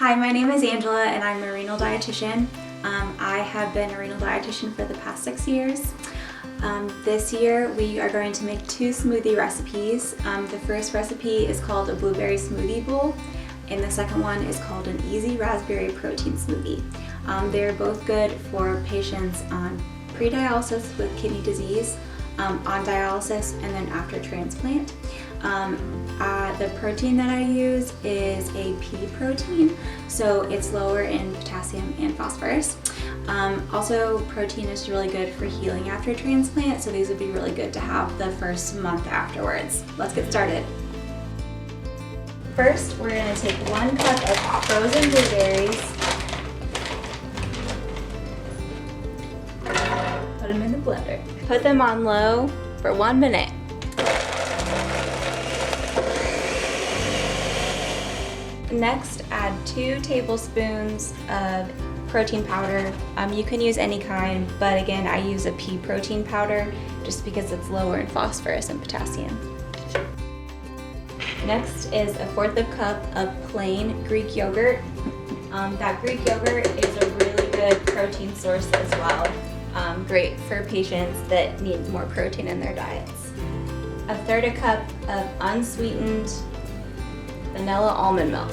Hi, my name is Angela and I'm a renal dietitian. I have been a renal dietitian for the past 6 years. This year we are going to make 2 smoothie recipes. The first recipe is called a blueberry smoothie bowl and the second one is called an easy raspberry protein smoothie. They're both good for patients on pre-dialysis with kidney disease, on dialysis, and then after transplant. The protein that I use is a pea protein, so it's lower in potassium and phosphorus. Also, protein is really good for healing after transplant, so these would be really good to have the first month afterwards. Let's get started. First, we're going to take 1 cup of frozen blueberries, put them in the blender. Put them on low for 1 minute. Next, add 2 tablespoons of protein powder. You can use any kind, but again, I use a pea protein powder just because it's lower in phosphorus and potassium. Next is 1/4 cup of plain Greek yogurt. That Greek yogurt is a really good protein source as well. Great for patients that need more protein in their diets. 1/3 cup of unsweetened vanilla almond milk.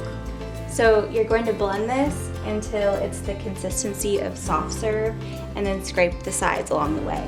So you're going to blend this until it's the consistency of soft serve and then scrape the sides along the way.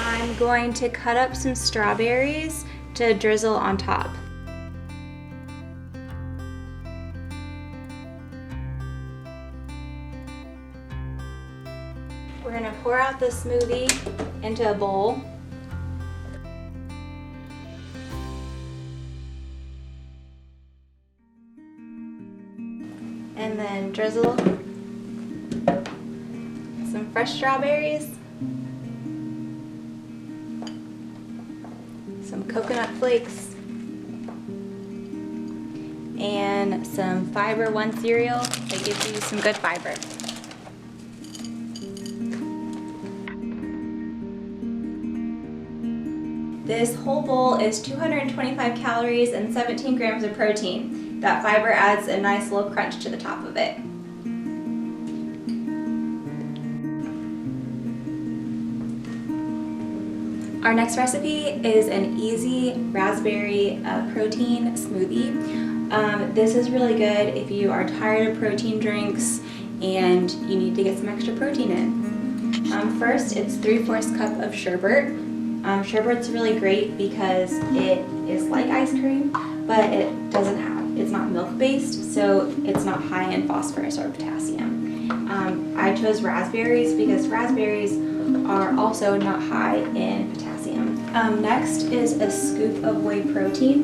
I'm going to cut up some strawberries to drizzle on top. We're going to pour out the smoothie into a bowl. And then drizzle some fresh strawberries, some coconut flakes, and some Fiber One cereal that gives you some good fiber. This whole bowl is 225 calories and 17 grams of protein. That fiber adds a nice little crunch to the top of it. Our next recipe is an easy raspberry protein smoothie. This is really good if you are tired of protein drinks and you need to get some extra protein in. First, it's 3/4 cup of sherbet. Sherbet's really great because it is like ice cream, but it's not milk-based, so it's not high in phosphorus or potassium. I chose raspberries because raspberries are also not high in potassium. Next is a scoop of whey protein.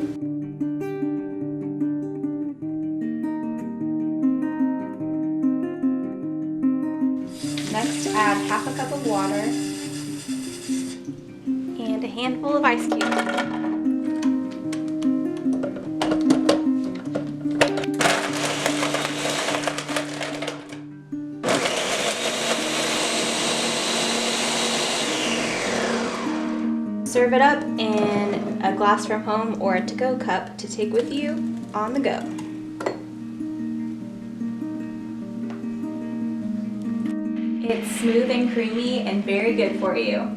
Next, add 1/2 cup of water and a handful of ice cubes. Serve it up in a glass from home or a to-go cup to take with you on the go. It's smooth and creamy and very good for you.